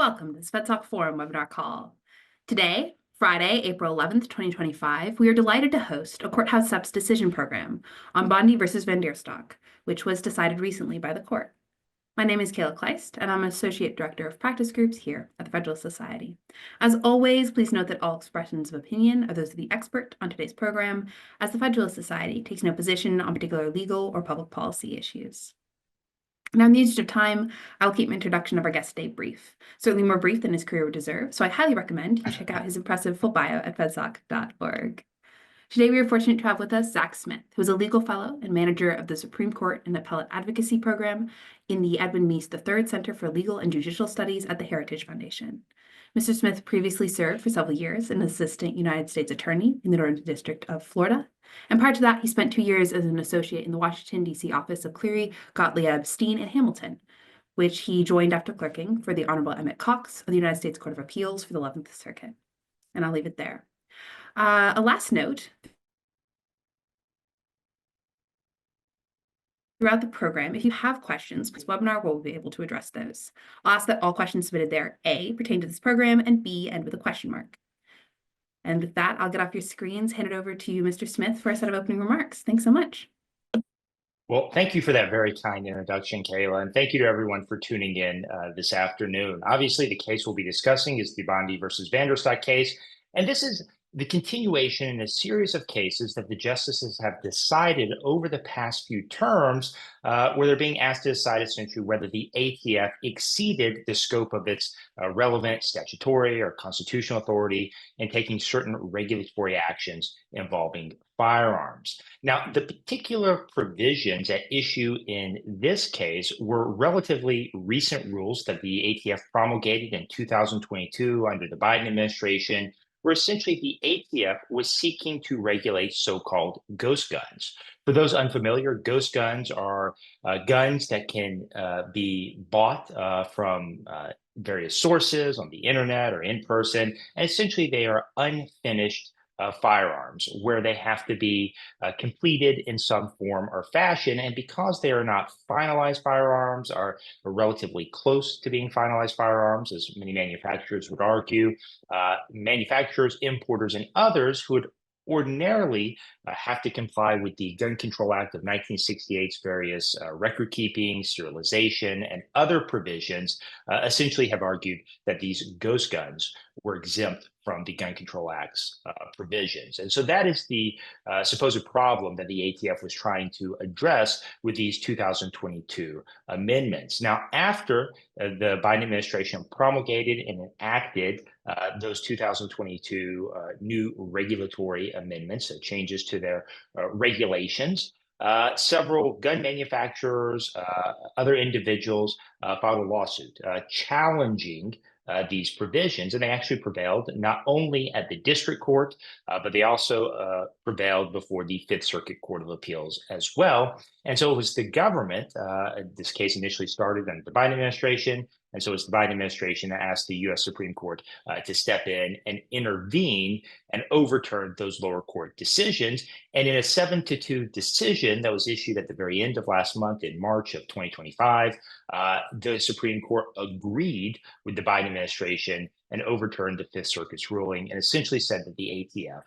welcome to the VanDerStok Forum webinar call. Today, Friday, April 11th, 2025, we are delighted to host a Courthouse SEPS decision program on Bondi versus VanDerStok, which was decided recently by the court. My name is Kayla Kleist, and I'm an Associate Director of Practice Groups here at the Federalist Society. As always, please note that all expressions of opinion are those of the expert on today's program, as the Federalist Society takes no position on particular legal or public policy issues. Now, in the interest of time, I will keep my introduction of our guest today brief, certainly more brief than his career would deserve, so I highly recommend you check out his impressive full bio at VanDerStok.org. Today, we are fortunate to have with us Zach Smith, who is a legal fellow and manager of the Supreme Court and Appellate Advocacy Program in the Edwin Meese III Center for Legal and Judicial Studies at the Heritage Foundation. Mr. Smith previously served for several years as an assistant United States attorney in the Northern District of Florida. And prior to that, he spent 2 years as an associate in the Washington, D.C. office of Cleary, Gottlieb, Steen, and Hamilton, which he joined after clerking for the Honorable Emmett Cox of the United States Court of Appeals for the 11th Circuit. And I'll leave it there. A last note. Throughout the program, if you have questions, this webinar will be able to address those. I'll ask that all questions submitted there, A, pertain to this program, and B, end with a question mark. And with that, I'll get off your screens, hand it over to you, Mr. Smith, for a set of opening remarks. Thanks so much. Well, thank you for that very kind introduction, Kayla, and thank you to everyone for tuning in this afternoon. Obviously, the case we'll be discussing is the Bondi versus VanDerStok case, and this is the continuation in a series of cases that the justices have decided over the past few terms, where they're being asked to decide essentially whether the ATF exceeded the scope of its relevant statutory or constitutional authority in taking certain regulatory actions involving firearms. Now, the particular provisions at issue in this case were relatively recent rules that the ATF promulgated in 2022 under the Biden administration, where essentially the ATF was seeking to regulate so-called ghost guns. For those unfamiliar, ghost guns are guns that can be bought from various sources on the internet or in person, and essentially they are unfinished firearms where they have to be completed in some form or fashion. And because they are not finalized firearms, are relatively close to being finalized firearms, as many manufacturers would argue, manufacturers, importers, and others who would ordinarily have to comply with the Gun Control Act of 1968's various record keeping, serialization, and other provisions, essentially have argued that these ghost guns were exempt from the Gun Control Act's provisions. And so that is the supposed problem that the ATF was trying to address with these 2022 amendments. Now, after the Biden administration promulgated and enacted those 2022 new regulatory amendments, changes to their regulations, several gun manufacturers, other individuals filed a lawsuit challenging these provisions, and they actually prevailed not only at the district court, but they also prevailed before the Fifth Circuit Court of Appeals as well. And so it was the government, this case initially started under the Biden administration, and so it's the Biden administration that asked the U.S. Supreme Court to step in and intervene and overturn those lower court decisions. And in a 7-2 decision that was issued at the very end of last month in March of 2025, the Supreme Court agreed with the Biden administration and overturned the Fifth Circuit's ruling and essentially said that the ATF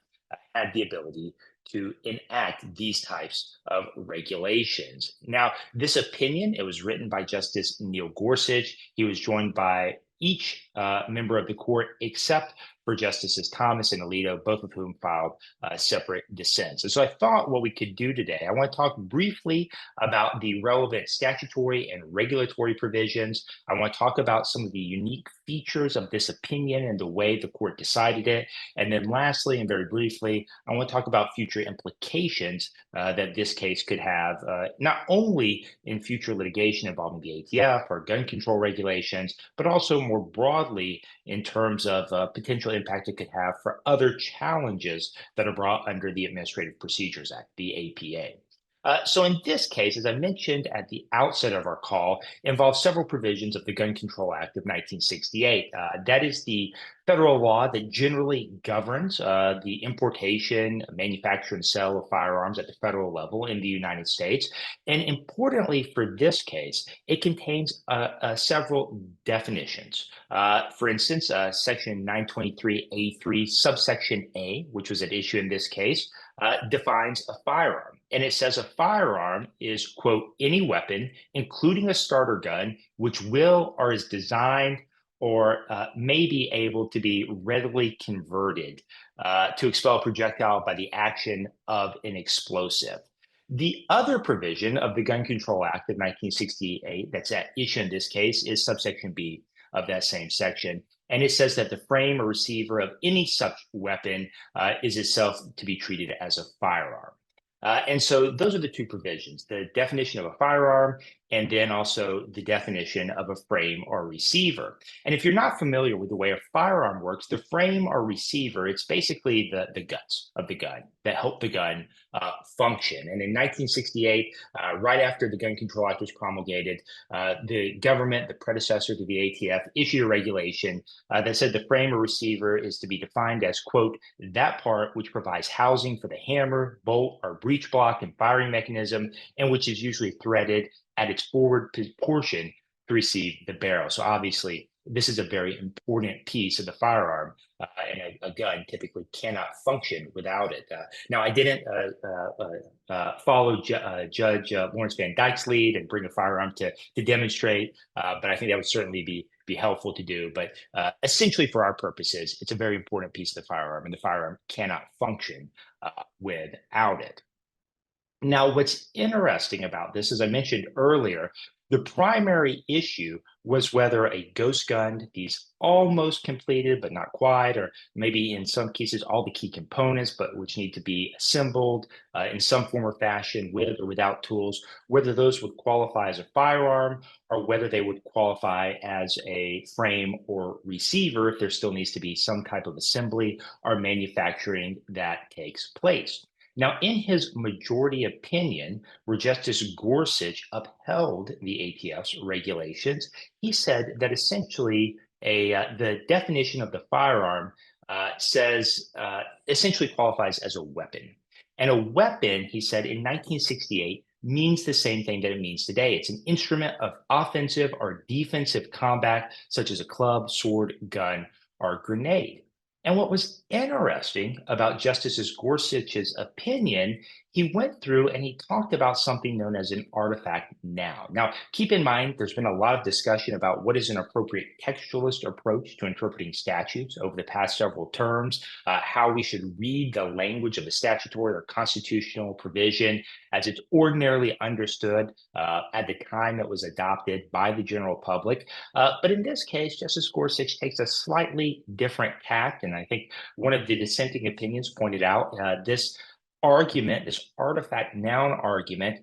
had the ability to enact these types of regulations. Now, this opinion, it was written by Justice Neil Gorsuch. He was joined by each member of the court except for Justices Thomas and Alito, both of whom filed separate dissents. And so I thought what we could do today, I want to talk briefly about the relevant statutory and regulatory provisions. I want to talk about some of the unique features of this opinion and the way the court decided it. And then lastly, and very briefly, I want to talk about future implications that this case could have, not only in future litigation involving the ATF or gun control regulations, but also more broadly in terms of potential impact it could have for other challenges that are brought under the Administrative Procedures Act, the APA. So in this case, as I mentioned at the outset of our call, involves several provisions of the Gun Control Act of 1968. That is the federal law that generally governs the importation, manufacture, and sale of firearms at the federal level in the United States. And importantly for this case, it contains several definitions. For instance, Section 923A3, subsection A, which was at issue in this case, defines a firearm. And it says a firearm is, quote, any weapon, including a starter gun, which will or is designed or may be able to be readily converted to expel a projectile by the action of an explosive. The other provision of the Gun Control Act of 1968 that's at issue in this case is subsection B of that same section. And it says that the frame or receiver of any such weapon is itself to be treated as a firearm. And so those are the two provisions, the definition of a firearm and then also the definition of a frame or receiver. And if you're not familiar with the way a firearm works, the frame or receiver, it's basically the guts of the gun that help the gun function. And in 1968, right after the Gun Control Act was promulgated, the government, the predecessor to the ATF, issued a regulation that said the frame or receiver is to be defined as, quote, that part which provides housing for the hammer, bolt, or breech block and firing mechanism, and which is usually threaded at its forward portion to receive the barrel. So obviously, this is a very important piece of the firearm, and a gun typically cannot function without it. Now, I didn't follow Judge Lawrence Van Dyke's lead and bring a firearm to demonstrate, but I think that would certainly be helpful to do. But essentially, for our purposes, it's a very important piece of the firearm, and the firearm cannot function without it. Now, what's interesting about this, as I mentioned earlier, the primary issue was whether a ghost gun, these almost completed but not quite, or maybe in some cases all the key components, but which need to be assembled in some form or fashion with or without tools, whether those would qualify as a firearm or whether they would qualify as a frame or receiver if there still needs to be some type of assembly or manufacturing that takes place. Now, in his majority opinion, where Justice Gorsuch upheld the ATF's regulations, he said that essentially the definition of the firearm says essentially qualifies as a weapon. And a weapon, he said, in 1968 means the same thing that it means today. It's an instrument of offensive or defensive combat, such as a club, sword, gun, or grenade. And what was interesting about Justice Gorsuch's opinion, he went through and he talked about something known as an artifact noun. Now, keep in mind, there's been a lot of discussion about what is an appropriate textualist approach to interpreting statutes over the past several terms, how we should read the language of a statutory or constitutional provision as it's ordinarily understood at the time it was adopted by the general public. But in this case, Justice Gorsuch takes a slightly different tact. And I think one of the dissenting opinions pointed out this argument, this artifact noun argument,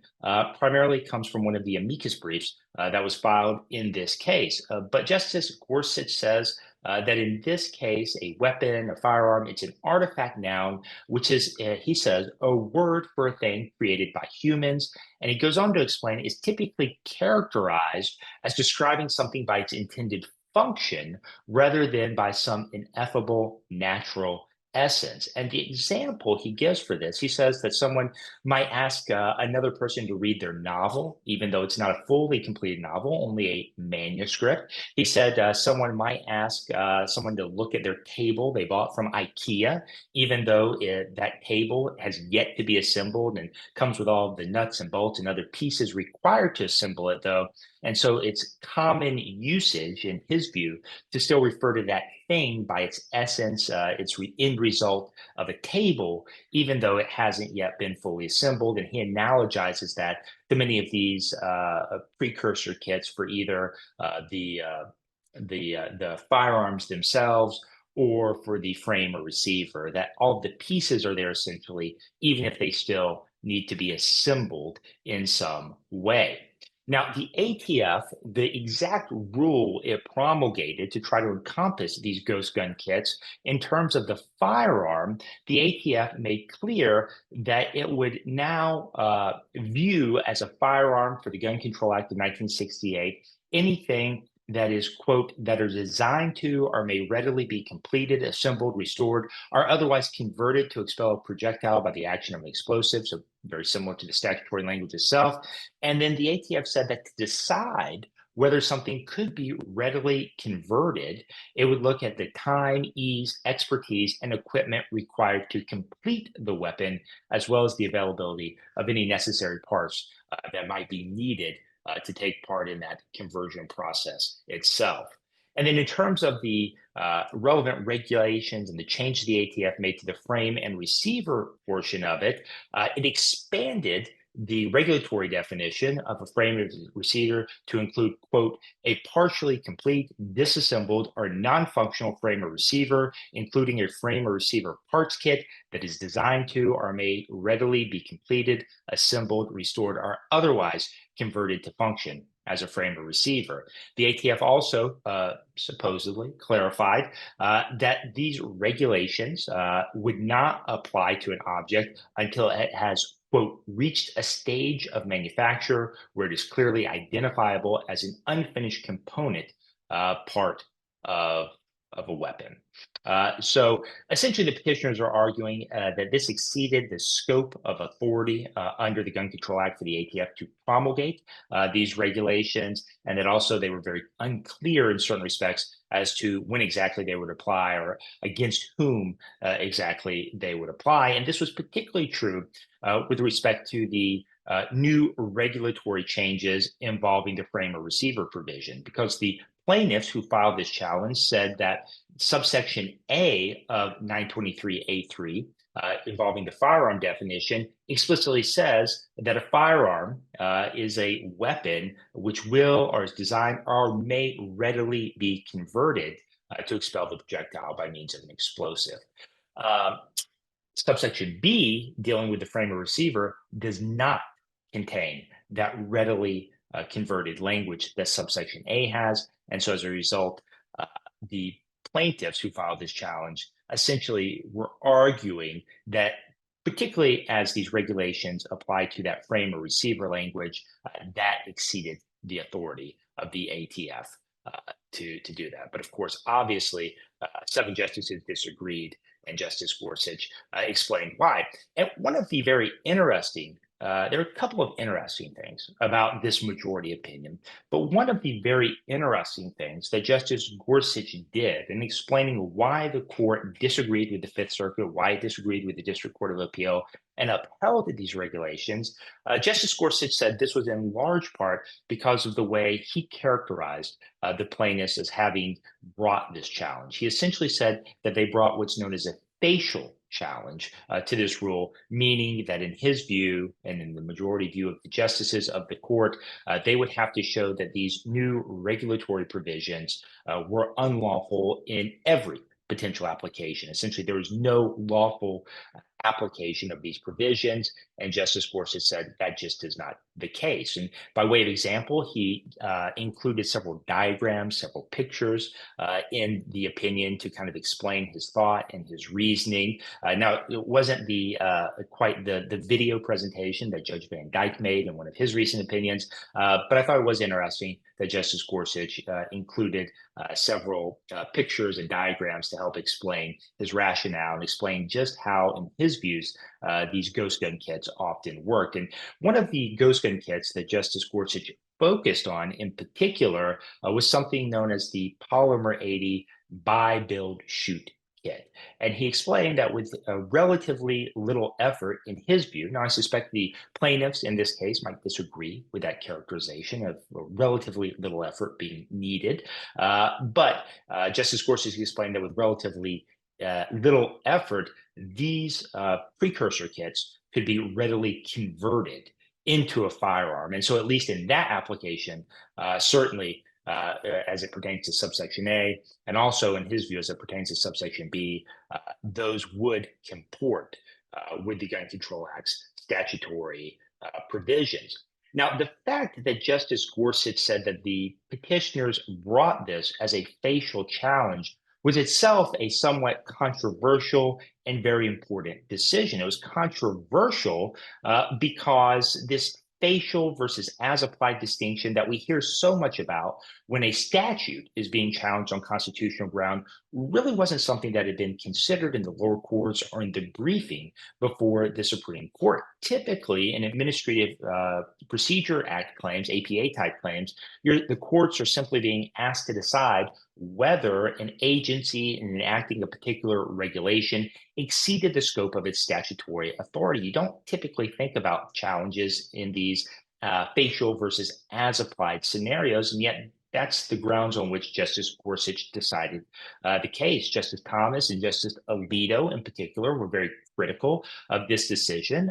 primarily comes from one of the amicus briefs that was filed in this case. But Justice Gorsuch says that in this case, a weapon, a firearm, it's an artifact noun, which is, he says, a word for a thing created by humans. And he goes on to explain is typically characterized as describing something by its intended function rather than by some ineffable natural essence. And the example he gives for this, he says that someone might ask another person to read their novel, even though it's not a fully completed novel, only a manuscript. He said someone might ask someone to look at their table they bought from IKEA, even though that table has yet to be assembled and comes with all the nuts and bolts and other pieces required to assemble it, though. And so it's common usage, in his view, to still refer to that thing by its essence, its end result of a table, even though it hasn't yet been fully assembled. And he analogizes that to many of these precursor kits for either the firearms themselves or for the frame or receiver, that all the pieces are there essentially, even if they still need to be assembled in some way. Now, the ATF, the exact rule it promulgated to try to encompass these ghost gun kits in terms of the firearm, the ATF made clear that it would now view as a firearm for the Gun Control Act of 1968 anything that is, quote, that are designed to or may readily be completed, assembled, restored, or otherwise converted to expel a projectile by the action of an explosive. So very similar to the statutory language itself. And then the ATF said that to decide whether something could be readily converted, it would look at the time, ease, expertise, and equipment required to complete the weapon, as well as the availability of any necessary parts that might be needed to take part in that conversion process itself. And then in terms of the relevant regulations and the change the ATF made to the frame and receiver portion of it, it expanded the regulatory definition of a frame and receiver to include, quote, a partially complete, disassembled, or non-functional frame or receiver, including a frame or receiver parts kit that is designed to or may readily be completed, assembled, restored, or otherwise converted to function as a frame or receiver. The ATF also supposedly clarified that these regulations would not apply to an object until it has, quote, reached a stage of manufacture where it is clearly identifiable as an unfinished component part of a weapon. So essentially, the petitioners are arguing that this exceeded the scope of authority under the Gun Control Act for the ATF to promulgate these regulations, and that also they were very unclear in certain respects as to when exactly they would apply or against whom exactly they would apply. And this was particularly true with respect to the new regulatory changes involving the frame or receiver provision, because the plaintiffs who filed this challenge said that subsection A of 923A3 involving the firearm definition explicitly says that a firearm is a weapon which will or is designed or may readily be converted to expel the projectile by means of an explosive. Subsection B, dealing with the frame or receiver, does not contain that readily converted language that subsection A has. And so as a result, the plaintiffs who filed this challenge essentially were arguing that, particularly as these regulations apply to that frame or receiver language, that exceeded the authority of the ATF to do that. But of course, obviously, 7 justices disagreed, and Justice Gorsuch explained why. And one of the very interesting there are a couple of interesting things about this majority opinion, but one of the very interesting things that Justice Gorsuch did in explaining why the court disagreed with the Fifth Circuit, why it disagreed with the District Court of Appeal, and upheld these regulations, Justice Gorsuch said this was in large part because of the way he characterized the plaintiffs as having brought this challenge. He essentially said that they brought what's known as a facial challenge to this rule, meaning that in his view and in the majority view of the justices of the court, they would have to show that these new regulatory provisions were unlawful in every potential application. Essentially, there was no lawful application of these provisions, and Justice Gorsuch said that just is not the case. And by way of example, he included several diagrams, several pictures in the opinion to kind of explain his thought and his reasoning. Now, it wasn't the quite the video presentation that Judge Van Dyke made in one of his recent opinions, but I thought it was interesting that Justice Gorsuch included several pictures and diagrams to help explain his rationale and explain just how, in his views, these ghost gun kits often work. And one of the ghost gun kits that Justice Gorsuch focused on in particular was something known as the Polymer 80 buy, build, shoot kit. And he explained that with relatively little effort, in his view, now I suspect the plaintiffs in this case might disagree with that characterization of relatively little effort being needed. But Justice Gorsuch explained that with relatively little effort, these precursor kits could be readily converted into a firearm. And so at least in that application, certainly as it pertains to subsection A, and also in his view as it pertains to subsection B, those would comport with the Gun Control Act's statutory provisions. Now, the fact that Justice Gorsuch said that the petitioners brought this as a facial challenge was itself a somewhat controversial and very important decision. It was controversial because this facial versus as applied distinction that we hear so much about when a statute is being challenged on constitutional ground really wasn't something that had been considered in the lower courts or in the briefing before the Supreme Court. Typically, in administrative Procedure Act claims, APA type claims, the courts are simply being asked to decide whether an agency in enacting a particular regulation exceeded the scope of its statutory authority. You don't typically think about challenges in these facial versus as applied scenarios, and yet that's the grounds on which Justice Gorsuch decided the case. Justice Thomas and Justice Alito, in particular, were very critical of this decision.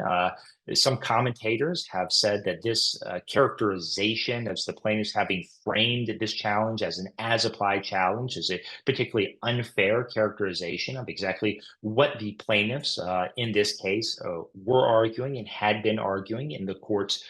Some commentators have said that this characterization of the plaintiffs having framed this challenge as an as applied challenge is a particularly unfair characterization of exactly what the plaintiffs in this case were arguing and had been arguing in the courts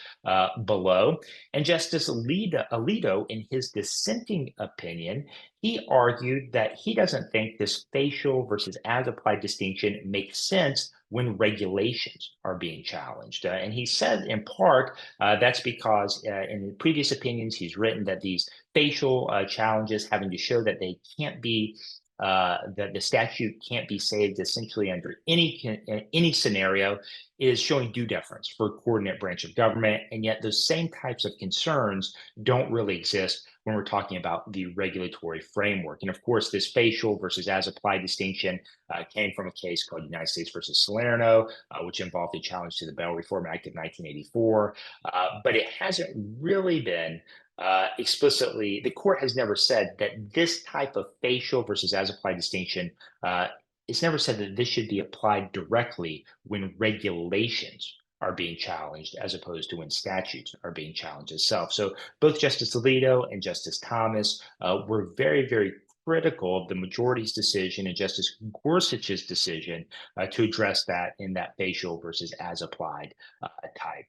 below. And Justice Alito, in his dissenting opinion, he argued that he doesn't think this facial versus as applied distinction makes sense when regulations are being challenged. And he said, in part, that's because in previous opinions, he's written that these facial challenges having to show that they can't be that the statute can't be saved essentially under any scenario is showing due deference for a coordinate branch of government. And yet those same types of concerns don't really exist when we're talking about the regulatory framework. And of course, this facial versus as applied distinction came from a case called United States versus Salerno, which involved a challenge to the Bail Reform Act of 1984. But it hasn't really been explicitly, the court has never said that this type of facial versus as applied distinction, it's never said that this should be applied directly when regulations are being challenged as opposed to when statutes are being challenged itself. So both Justice Alito and Justice Thomas were very, very critical of the majority's decision and Justice Gorsuch's decision to address that in that facial versus as applied type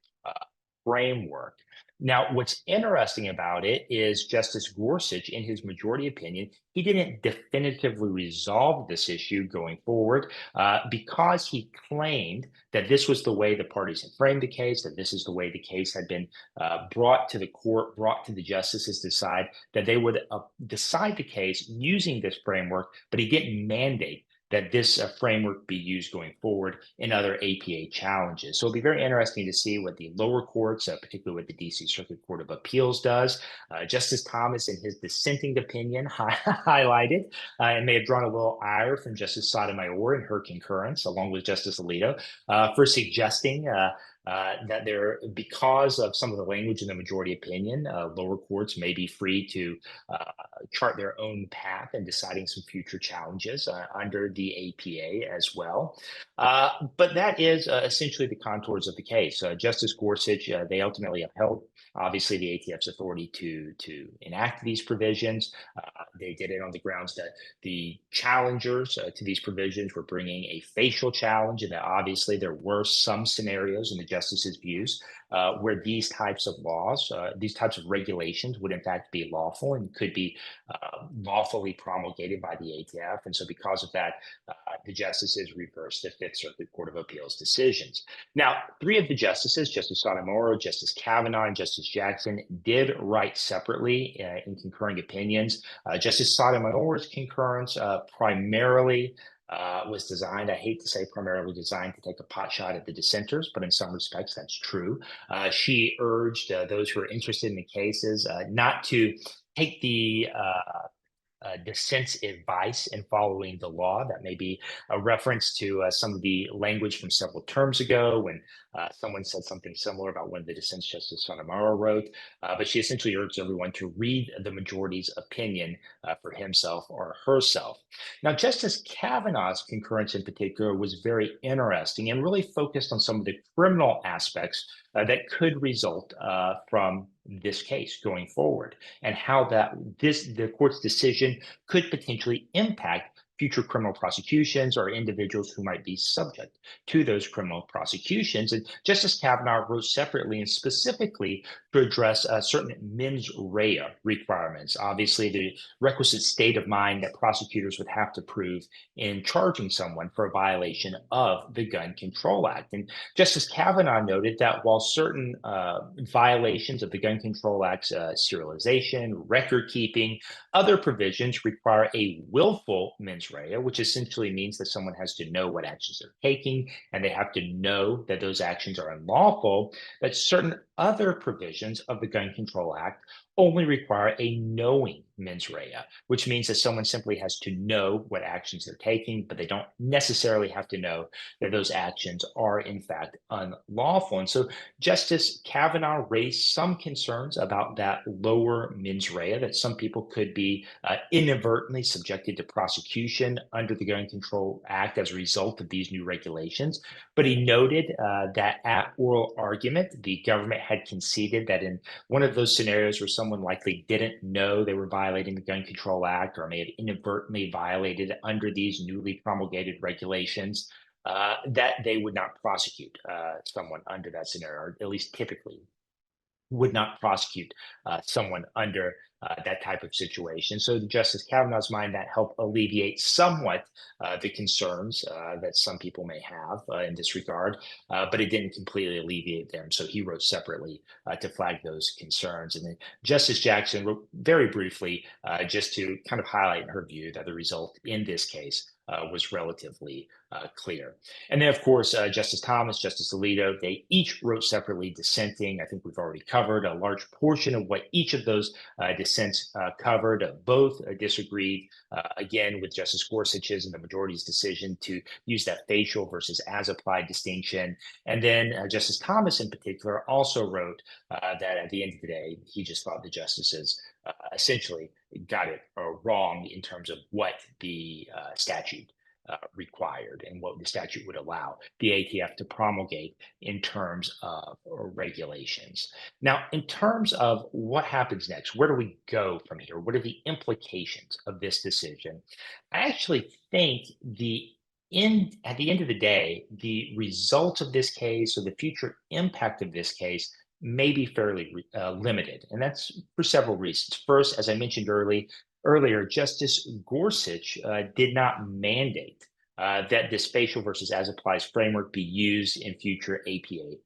framework. Now, what's interesting about it is Justice Gorsuch, in his majority opinion, he didn't definitively resolve this issue going forward because he claimed that this was the way the parties had framed the case, that this is the way the case had been brought to the court, brought to the justices to decide that they would decide the case using this framework, but he didn't mandate that this framework be used going forward in other APA challenges. So it'll be very interesting to see what the lower courts, particularly what the DC Circuit Court of Appeals does. Justice Thomas, in his dissenting opinion, highlighted and may have drawn a little ire from Justice Sotomayor in her concurrence, along with Justice Alito, for suggesting that because of some of the language in the majority opinion, lower courts may be free to chart their own path in deciding some future challenges under the APA as well. But that is essentially the contours of the case. Justice Gorsuch, they ultimately upheld, obviously, the ATF's authority to enact these provisions. They did it on the grounds that the challengers to these provisions were bringing a facial challenge, and that obviously there were some scenarios in the justices' views where these types of laws, these types of regulations would in fact be lawful and could be lawfully promulgated by the ATF. And so because of that, the justices reversed the Fifth Circuit Court of Appeals decisions. Now, three of the justices, Justice Sotomayor, Justice Kavanaugh, and Justice Jackson, did write separately in concurring opinions. Justice Sotomayor's concurrence primarily was designed, I hate to say primarily designed to take a pot shot at the dissenters, but in some respects that's true. She urged those who are interested in the cases not to take the dissent's advice in following the law. That may be a reference to some of the language from several terms ago when someone said something similar about one of the dissents Justice Sotomayor wrote. But she essentially urged everyone to read the majority's opinion for himself or herself. Now, Justice Kavanaugh's concurrence in particular was very interesting and really focused on some of the criminal aspects that could result from this case going forward and how the court's decision could potentially impact future criminal prosecutions or individuals who might be subject to those criminal prosecutions. And Justice Kavanaugh wrote separately and specifically to address certain mens rea requirements. Obviously, the requisite state of mind that prosecutors would have to prove in charging someone for a violation of the Gun Control Act. And Justice Kavanaugh noted that while certain violations of the Gun Control Act's serialization, record keeping, other provisions require a willful mens rea, which essentially means that someone has to know what actions they're taking and they have to know that those actions are unlawful, that certain other provisions of the Gun Control Act only require a knowing mens rea, which means that someone simply has to know what actions they're taking, but they don't necessarily have to know that those actions are in fact unlawful. And so Justice Kavanaugh raised some concerns about that lower mens rea, that some people could be inadvertently subjected to prosecution under the Gun Control Act as a result of these new regulations. But he noted that at oral argument, the government had conceded that in one of those scenarios where someone likely didn't know they were violating the Gun Control Act or may have inadvertently violated under these newly promulgated regulations, that they would not prosecute someone under that scenario, or at least typically would not prosecute someone under that type of situation. So, in Justice Kavanaugh's mind, that helped alleviate somewhat the concerns that some people may have in this regard, but it didn't completely alleviate them. So he wrote separately to flag those concerns. And then Justice Jackson wrote very briefly just to kind of highlight in her view that the result in this case was relatively clear. And then, of course, Justice Thomas, Justice Alito, they each wrote separately dissenting. I think we've already covered a large portion of what each of those dissents covered. Both disagreed, again, with Justice Gorsuch's and the majority's decision to use that facial versus as applied distinction. And then Justice Thomas, in particular, also wrote that at the end of the day, he just thought the justices essentially got it wrong in terms of what the statute required and what the statute would allow the ATF to promulgate in terms of regulations. Now, in terms of what happens next, where do we go from here? What are the implications of this decision? I actually think at the end of the day, the result of this case or the future impact of this case may be fairly limited, and that's for several reasons. First, as I mentioned earlier, Justice Gorsuch did not mandate that this facial versus as applies framework be used in future APA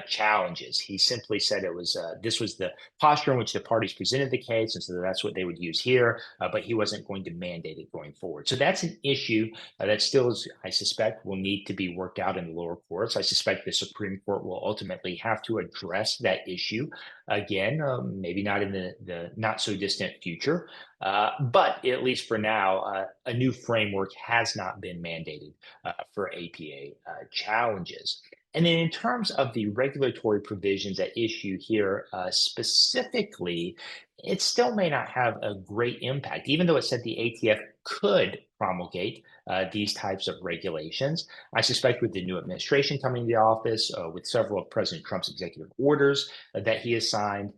challenges. He simply said it was this was the posture in which the parties presented the case, and so that's what they would use here. But he wasn't going to mandate it going forward. So that's an issue that still is, I suspect, will need to be worked out in the lower courts. I suspect the Supreme Court will ultimately have to address that issue again, maybe not in the not so distant future. But at least for now, a new framework has not been mandated for APA challenges. And then in terms of the regulatory provisions at issue here specifically, it still may not have a great impact, even though it said the ATF could promulgate these types of regulations. I suspect with the new administration coming to the office, with several of President Trump's executive orders that he has signed,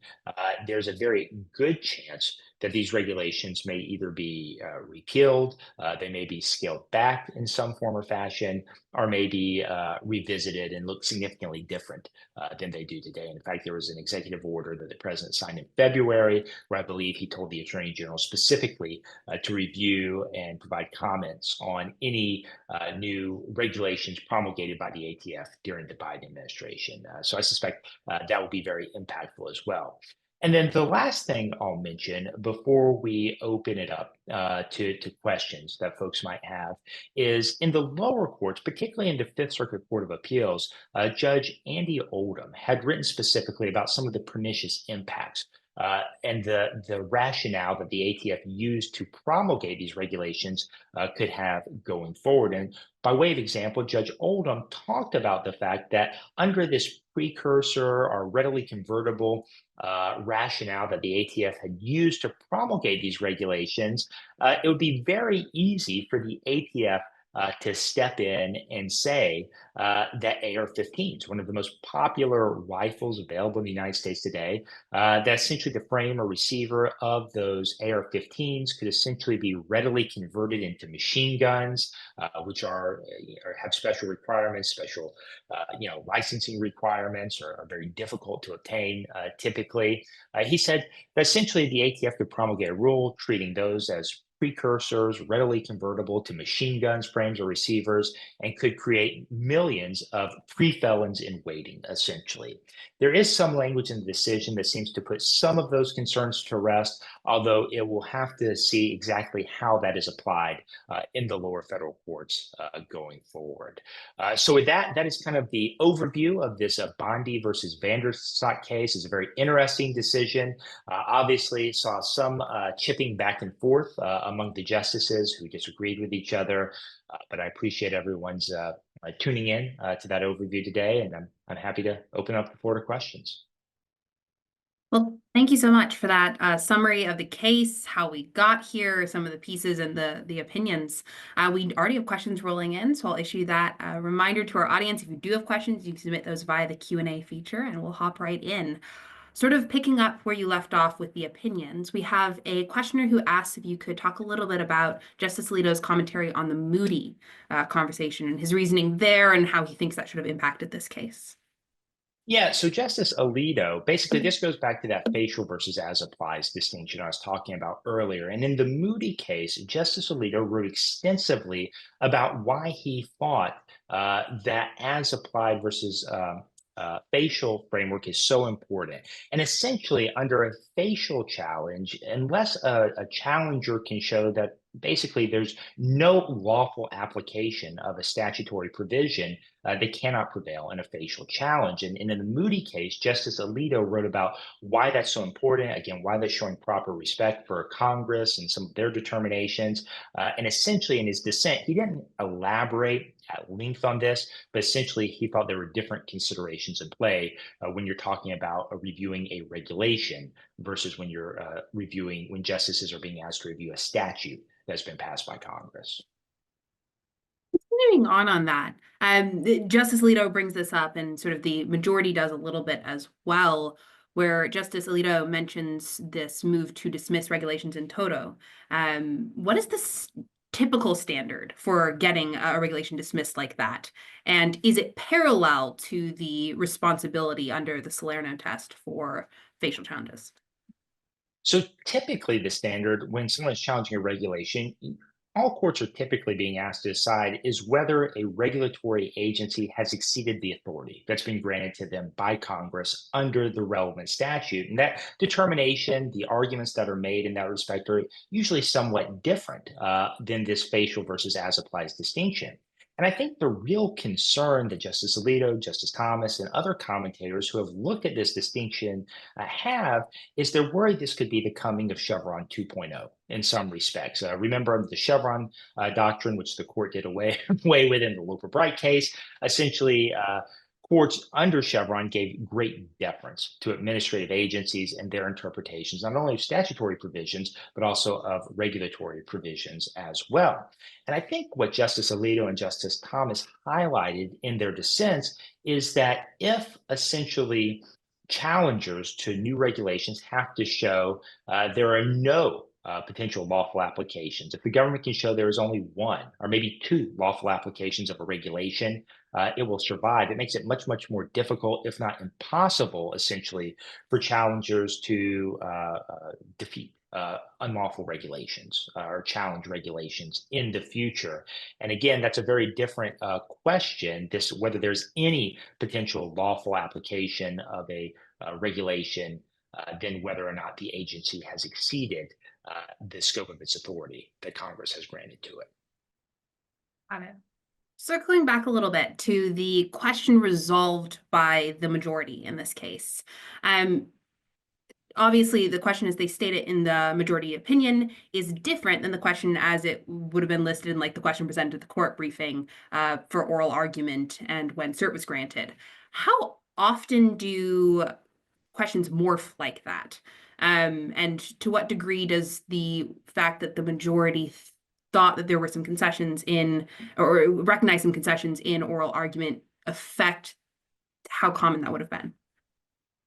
there's a very good chance that these regulations may either be repealed, they may be scaled back in some form or fashion, or may be revisited and look significantly different than they do today. And in fact, there was an executive order that the president signed in February, where I believe he told the attorney general specifically to review and provide comments on any new regulations promulgated by the ATF during the Biden administration. So I suspect that will be very impactful as well. And then the last thing I'll mention before we open it up to questions that folks might have is in the lower courts, particularly in the Fifth Circuit Court of Appeals, Judge Andy Oldham had written specifically about some of the pernicious impacts and the rationale that the ATF used to promulgate these regulations could have going forward. And by way of example, Judge Oldham talked about the fact that under this precursor or readily convertible rationale that the ATF had used to promulgate these regulations, it would be very easy for the ATF to step in and say that AR-15s, one of the most popular rifles available in the United States today, that essentially the frame or receiver of those AR-15s could essentially be readily converted into machine guns, which have special requirements, special licensing requirements are very difficult to obtain typically. He said that essentially the ATF could promulgate a rule treating those as precursors readily convertible to machine guns, frames, or receivers, and could create millions of pre-felons in waiting, essentially. There is some language in the decision that seems to put some of those concerns to rest, although it will have to see exactly how that is applied in the lower federal courts going forward. So with that, that is kind of the overview of this Bondi versus VanDerStok case. It's a very interesting decision. Obviously saw some chipping back and forth among the justices who disagreed with each other, but I appreciate everyone's tuning in to that overview today, and I'm happy to open up the floor to questions. Well, thank you so much for that summary of the case, how we got here, some of the pieces and the opinions. We already have questions rolling in, so I'll issue that reminder to our audience. If you do have questions, you can submit those via the Q&A feature, and we'll hop right in. Sort of picking up where you left off with the opinions, we have a questioner who asks if you could talk a little bit about Justice Alito's commentary on the Moody conversation and his reasoning there and how he thinks that should have impacted this case. Yeah, so Justice Alito, basically this goes back to that facial versus as applies distinction I was talking about earlier. And in the Moody case, Justice Alito wrote extensively about why he thought that as applied versus facial framework is so important. And essentially, under a facial challenge, unless a challenger can show that basically there's no lawful application of a statutory provision, they cannot prevail in a facial challenge. And in the Moody case, Justice Alito wrote about why that's so important, again, why they're showing proper respect for Congress and some of their determinations. And essentially, in his dissent, he didn't elaborate at length on this, but essentially, he thought there were different considerations in play when you're talking about reviewing a regulation versus when you're when justices are being asked to review a statute that's been passed by Congress. Continuing on that, Justice Alito brings this up, and sort of the majority does a little bit as well, where Justice Alito mentions this move to dismiss regulations in toto. What is the typical standard for getting a regulation dismissed like that? And is it parallel to the responsibility under the Salerno test for facial challenges? So typically the standard when someone is challenging a regulation, all courts are typically being asked to decide is whether a regulatory agency has exceeded the authority that's been granted to them by Congress under the relevant statute. And that determination, the arguments that are made in that respect are usually somewhat different than this facial versus as applies distinction. And I think the real concern that Justice Alito, Justice Thomas, and other commentators who have looked at this distinction have is they're worried this could be the coming of Chevron 2.0 in some respects. Remember the Chevron doctrine, which the court did away with in the Loper Bright case. Essentially, courts under Chevron gave great deference to administrative agencies and their interpretations, not only of statutory provisions, but also of regulatory provisions as well. And I think what Justice Alito and Justice Thomas highlighted in their dissents is that if essentially challengers to new regulations have to show there are no potential lawful applications. If the government can show there is only one or maybe two lawful applications of a regulation, it will survive. It makes it much, much more difficult, if not impossible, essentially, for challengers to defeat unlawful regulations or challenge regulations in the future. And again, that's a very different question, whether there's any potential lawful application of a regulation than whether or not the agency has exceeded the scope of its authority that Congress has granted to it. Got it. Circling back a little bit to the question resolved by the majority in this case. Obviously, the question as they state it in the majority opinion is different than the question as it would have been listed in like the question presented to the court briefing for oral argument and when cert was granted. How often do questions morph like that? And to what degree does the fact that the majority thought that there were some concessions in, or recognized some concessions in oral argument affect how common that would have been?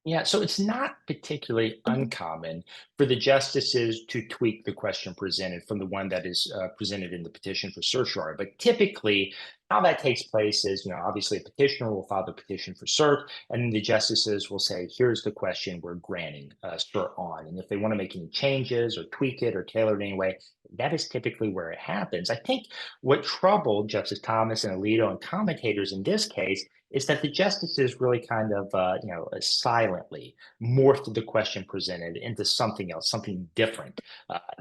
Yeah, so it's not particularly uncommon for the justices to tweak the question presented from the one that is presented in the petition for certiorari. But typically, how that takes place is, obviously a petitioner will file the petition for cert, and then the justices will say, here's the question we're granting cert on. And if they want to make any changes or tweak it or tailor it anyway, that is typically where it happens. I think what troubled Justice Thomas and Alito and commentators in this case is that the justices really kind of, silently morphed the question presented into something else, something different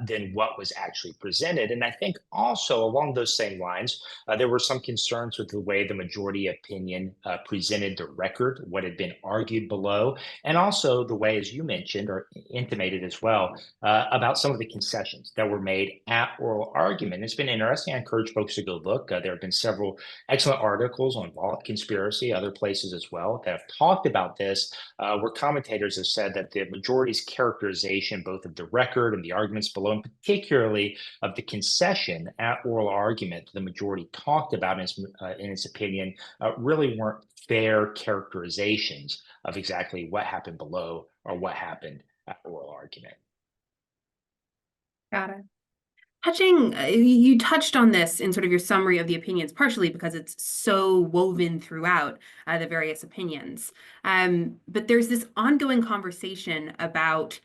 than what was actually presented. And I think also along those same lines, there were some concerns with the way the majority opinion presented the record, what had been argued below, and also the way, as you mentioned or intimated as well, about some of the concessions that were made at oral argument. It's been interesting. I encourage folks to go look. There have been several excellent articles on wallet conspiracy, other places as well, that have talked about this, where commentators have said that the majority's characterization, both of the record and the arguments below, and particularly of the concession at oral argument the majority talked about in its opinion, really weren't fair characterizations of exactly what happened below or what happened at oral argument. Got it. You touched on this in sort of your summary of the opinions, partially because it's so woven throughout the various opinions. But there's this ongoing conversation about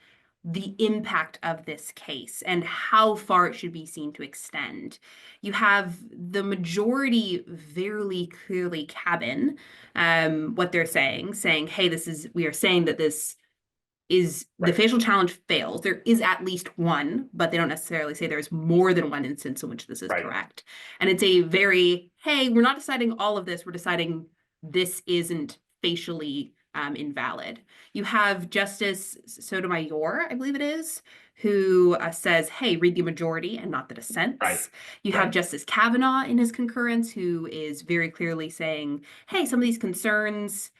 the impact of this case and how far it should be seen to extend. You have the majority very clearly cabin what they're saying, hey, we are saying that this is the Right. facial challenge fails. There is at least one, but they don't necessarily say there's more than one instance in which this is Right. correct. And it's a very, hey, we're not deciding all of this. We're deciding this isn't facially invalid. You have Justice Sotomayor, I believe it is, who says, hey, read the majority and not the Right. dissents. You have Right. Justice Kavanaugh in his concurrence, who is very clearly saying, hey, some of these concerns,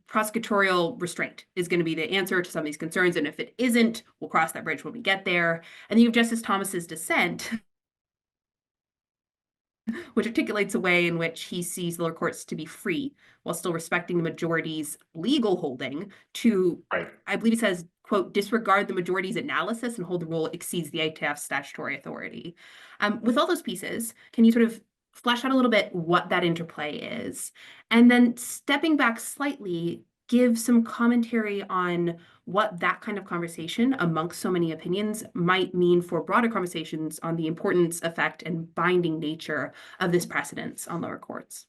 prosecutorial restraint is going to be the answer to some of these concerns. And if it isn't, we'll cross that bridge when we get there. And then you have Justice Thomas's dissent, which articulates a way in which he sees the lower courts to be free while still respecting the majority's legal holding to, Right. I believe he says, quote, disregard the majority's analysis and hold the rule exceeds the ATF's statutory authority. With all those pieces, can you sort of flesh out a little bit what that interplay is? And then stepping back slightly, give some commentary on what that kind of conversation amongst so many opinions might mean for broader conversations on the importance, effect, and binding nature of this precedence on lower courts.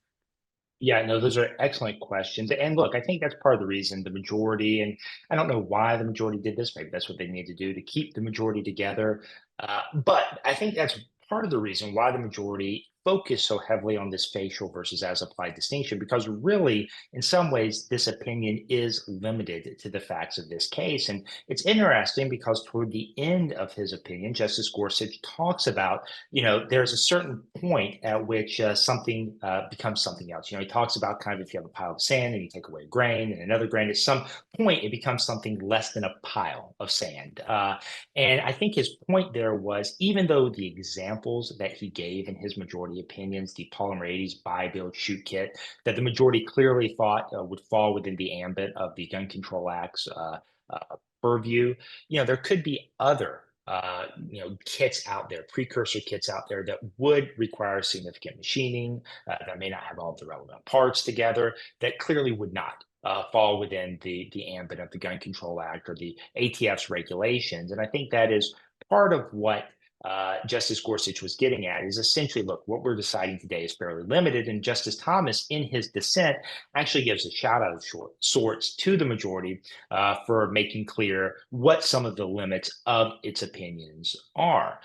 Yeah, no, those are excellent questions. And look, I think that's part of the reason the majority, and I don't know why the majority did this, maybe that's what they need to do to keep the majority together. But I think that's part of the reason why the majority focused so heavily on this facial versus as applied distinction, because really, in some ways, this opinion is limited to the facts of this case. And it's interesting because toward the end of his opinion, Justice Gorsuch talks about, there's a certain point at which something becomes something else. He talks about kind of if you have a pile of sand and you take away a grain and another grain, at some point it becomes something less than a pile of sand. And I think his point there was, even though the examples that he gave in his majority opinions, the polymer 80s buy, build, shoot kit, that the majority clearly thought would fall within the ambit of the Gun Control Act's purview, there could be other kits out there, precursor kits out there that would require significant machining, that may not have all the relevant parts together, that clearly would not fall within the ambit of the Gun Control Act or the ATF's regulations. And I think that is part of what Justice Gorsuch was getting at, is essentially, look, what we're deciding today is fairly limited. And Justice Thomas, in his dissent, actually gives a shout out of sorts to the majority for making clear what some of the limits of its opinions are.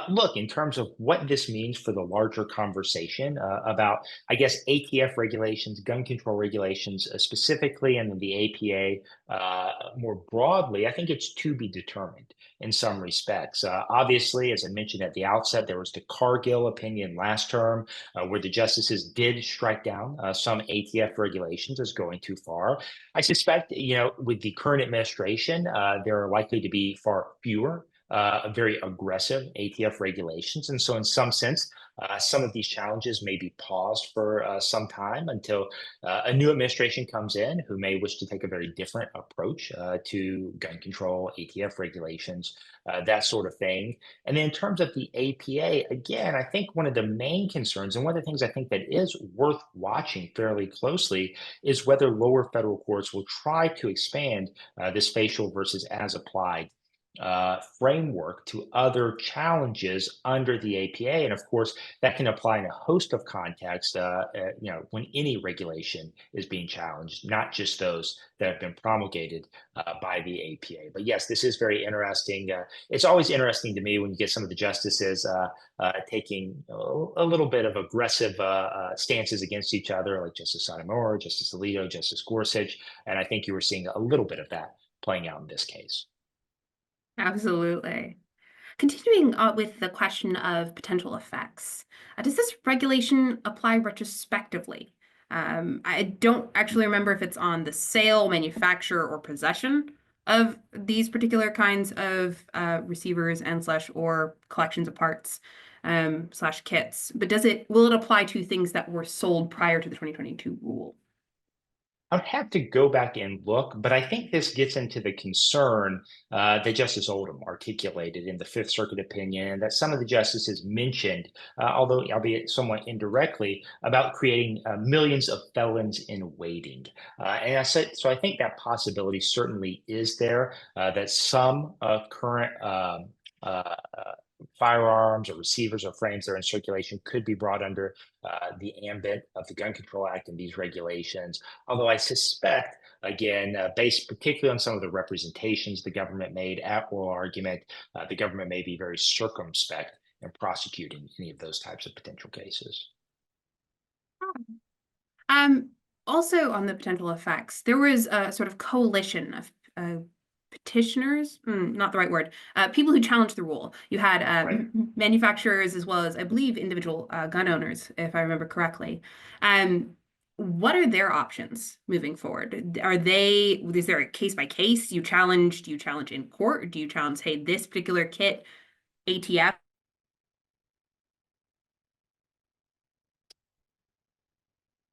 Look, in terms of what this means for the larger conversation about, I guess, ATF regulations, gun control regulations specifically, and then the APA more broadly, I think it's to be determined in some respects. Obviously, as I mentioned at the outset, there was the Cargill opinion last term where the justices did strike down some ATF regulations as going too far. I suspect, with the current administration, there are likely to be far fewer very aggressive ATF regulations. And so in some sense, some of these challenges may be paused for some time until a new administration comes in who may wish to take a very different approach to gun control, ATF regulations, that sort of thing. And then in terms of the APA, again, I think one of the main concerns, and one of the things I think that is worth watching fairly closely, is whether lower federal courts will try to expand this facial versus as applied framework to other challenges under the APA. And of course, that can apply in a host of contexts, when any regulation is being challenged, not just those that have been promulgated by the APA. But yes, this is very interesting. It's always interesting to me when you get some of the justices taking a little bit of aggressive stances against each other, like Justice Sotomayor, Justice Alito, Justice Gorsuch. And I think you were seeing a little bit of that playing out in this case. Absolutely. Continuing with the question of potential effects, does this regulation apply retrospectively? I don't actually remember if it's on the sale, manufacture, or possession of these particular kinds of receivers and slash or collections of parts slash kits, but will it apply to things that were sold prior to the 2022 rule? I'd have to go back and look, but I think this gets into the concern that Justice Oldham articulated in the Fifth Circuit opinion that some of the justices mentioned, although albeit somewhat indirectly, about creating millions of felons in waiting. So I think that possibility certainly is there, that some current firearms or receivers or frames that are in circulation could be brought under the ambit of the Gun Control Act and these regulations. Although I suspect, again, based particularly on some of the representations the government made at oral argument, the government may be very circumspect in prosecuting any of those types of potential cases. Um, Also on the potential effects, there was a sort of coalition of petitioners, not the right word, people who challenged the rule. You had Right. manufacturers as well as, I believe, individual gun owners, if I remember correctly. What are their options moving forward? Is there a case by case? Do you challenge in court? Or do you challenge, hey, this particular kit, ATF?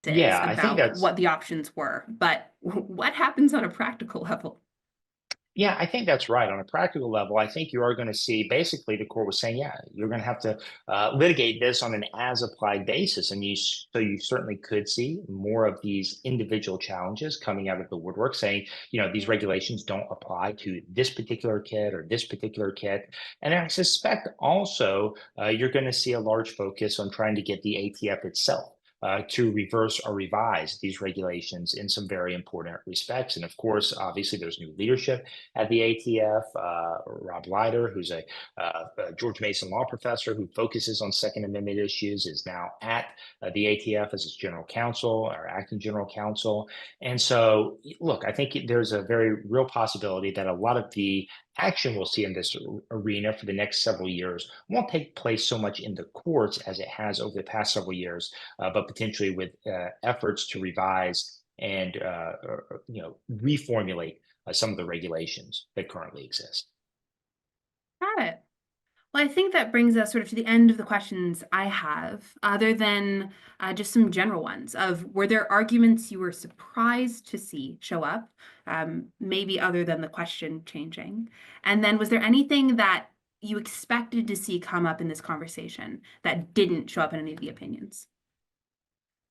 Yeah, I think About that's what the options were, but what happens on a practical level? Yeah, I think that's right. On a practical level, I think you are going to see basically the court was saying, yeah, you're going to have to litigate this on an as applied basis. And so you certainly could see more of these individual challenges coming out of the woodwork saying, these regulations don't apply to this particular kit or this particular kit. And I suspect also you're going to see a large focus on trying to get the ATF itself to reverse or revise these regulations in some very important respects. And of course, obviously, there's new leadership at the ATF. Rob Leiter, who's a George Mason law professor who focuses on Second Amendment issues, is now at the ATF as its general counsel or acting general counsel. And so, look, I think there's a very real possibility that a lot of the action we'll see in this arena for the next several years won't take place so much in the courts as it has over the past several years, but potentially with efforts to revise and reformulate some of the regulations that currently exist. Got it. Well, I think that brings us sort of to the end of the questions I have, other than just some general ones of were there arguments you were surprised to see show up, maybe other than the question changing? And then was there anything that you expected to see come up in this conversation that didn't show up in any of the opinions?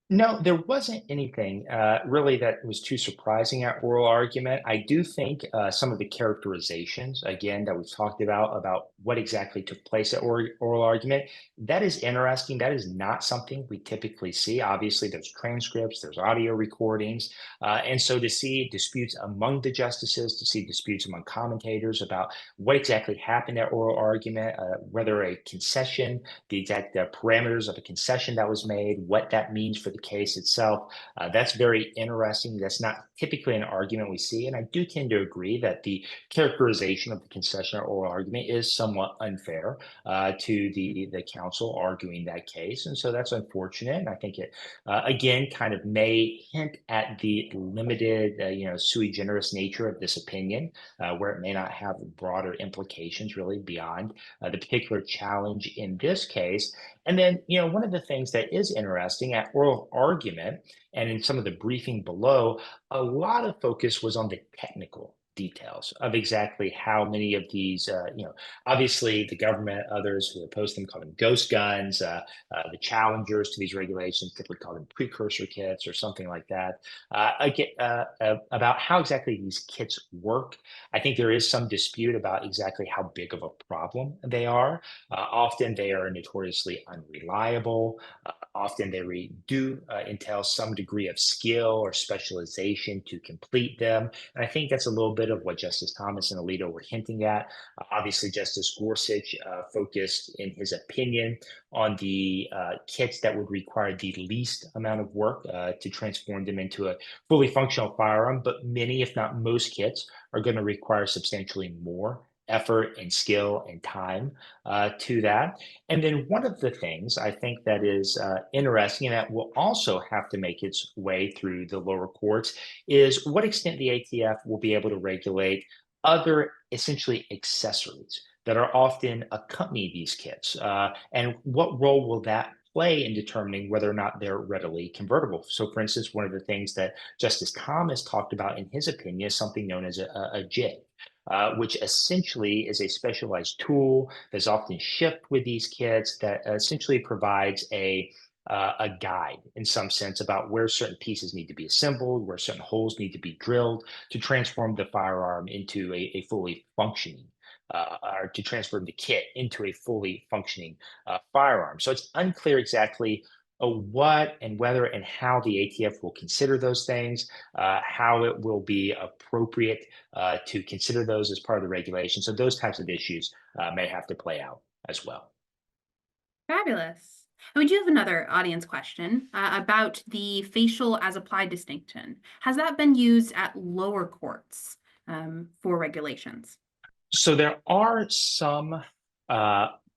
No, there wasn't anything really that was too surprising at oral argument. I do think some of the characterizations, again, that we've talked about what exactly took place at oral argument, that is interesting. That is not something we typically see. Obviously, there's transcripts, there's audio recordings. And so to see disputes among the justices, to see disputes among commentators about what exactly happened at oral argument, whether a concession, the exact parameters of a concession that was made, what that means for the case itself. That's very interesting. That's not typically an argument we see. And I do tend to agree that the characterization of the concession or oral argument is somewhat unfair to the counsel arguing that case. And so that's unfortunate. And I think it, again, kind of may hint at the limited, sui generis nature of this opinion, where it may not have broader implications really beyond the particular challenge in this case. And then, one of the things that is interesting at oral argument and in some of the briefing below, a lot of focus was on the technical details of exactly how many of these, obviously the government, others who oppose them call them ghost guns, the challengers to these regulations typically call them precursor kits or something like that. About how exactly these kits work. I think there is some dispute about exactly how big of a problem they are. Often they are notoriously unreliable. Often they do entail some degree of skill or specialization to complete them. And I think that's a little bit of what Justice Thomas and Alito were hinting at. Obviously, Justice Gorsuch focused in his opinion on the kits that would require the least amount of work to transform them into a fully functional firearm. But many, if not most kits, are going to require substantially more effort and skill and time to that. And then one of the things I think that is interesting and that will also have to make its way through the lower courts is what extent the ATF will be able to regulate other essentially accessories that are often accompany these kits. And what role will that play in determining whether or not they're readily convertible? So for instance, one of the things that Justice Thomas talked about in his opinion is something known as a jig. Which essentially is a specialized tool that's often shipped with these kits that essentially provides a guide in some sense about where certain pieces need to be assembled, where certain holes need to be drilled to transform the firearm into a fully functioning or to transform the kit into a fully functioning firearm. So it's unclear exactly what and whether and how the ATF will consider those things, how it will be appropriate to consider those as part of the regulation. So those types of issues may have to play out as well. Fabulous. And we do have another audience question about the facial as applied distinction. Has that been used at lower courts for regulations? So there are some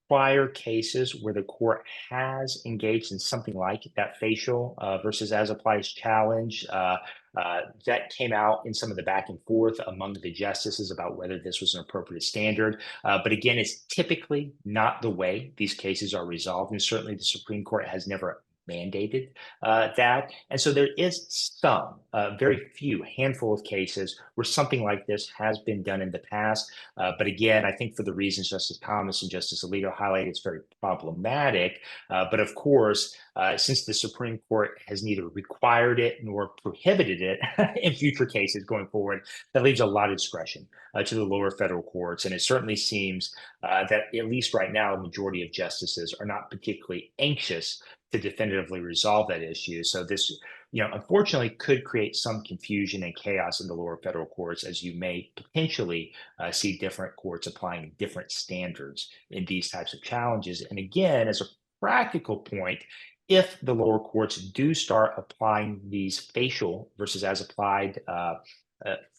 prior cases where the court has engaged in something like that facial versus as applies challenge. That came out in some of the back and forth among the justices about whether this was an appropriate standard. But again, it's typically not the way these cases are resolved. And certainly the Supreme Court has never mandated that. And so there is some, very few, handful of cases where something like this has been done in the past. But again, I think for the reasons Justice Thomas and Justice Alito highlighted, it's very problematic. But of course, since the Supreme Court has neither required it nor prohibited it in future cases going forward, that leaves a lot of discretion to the lower federal courts. And it certainly seems that at least right now, a majority of justices are not particularly anxious to definitively resolve that issue. So this, unfortunately could create some confusion and chaos in the lower federal courts, as you may potentially see different courts applying different standards in these types of challenges. And again, as a practical point, if the lower courts do start applying these facial versus as applied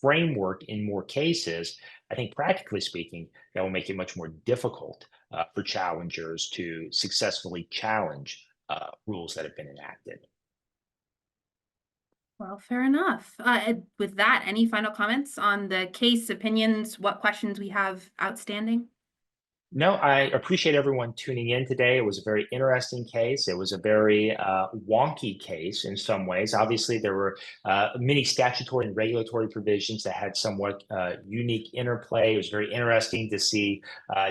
framework in more cases, I think practically speaking, that will make it much more difficult for challengers to successfully challenge rules that have been enacted. Well, fair enough. With that, any final comments on the case, opinions, what questions we have outstanding? No, I appreciate everyone tuning in today. It was a very interesting case. It was a very wonky case in some ways. Obviously, there were many statutory and regulatory provisions that had somewhat unique interplay. It was very interesting to see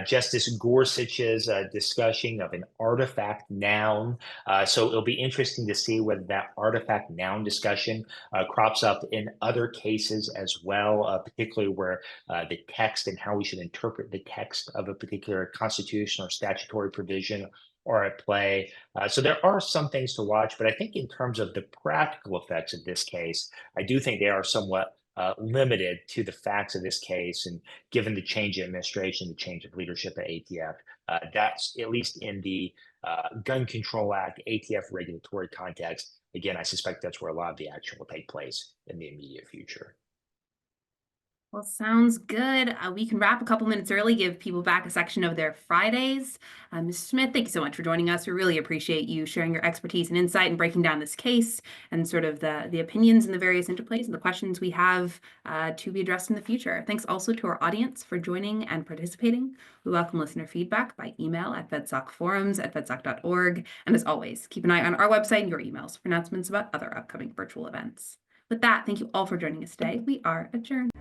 Justice Gorsuch's discussion of an artifact noun. So it'll be interesting to see whether that artifact noun discussion crops up in other cases as well, particularly where the text and how we should interpret the text of a particular constitutional or statutory provision are at play. So there are some things to watch, but I think in terms of the practical effects of this case, I do think they are somewhat limited to the facts of this case. And given the change in administration, the change of leadership at ATF, that's at least in the Gun Control Act, ATF regulatory context, again, I suspect that's where a lot of the action will take place in the immediate future. Well, sounds good. We can wrap a couple minutes early, give people back a section of their Fridays. Mr. Smith, thank you so much for joining us. We really appreciate you sharing your expertise and insight and breaking down this case and sort of the opinions and the various interplays and the questions we have to be addressed in the future. Thanks also to our audience for joining and participating. We welcome listener feedback by email at VanDerStok@VanDerStok.org. And as always, keep an eye on our website and your emails for announcements about other upcoming virtual events. With that, thank you all for joining us today. We are adjourned.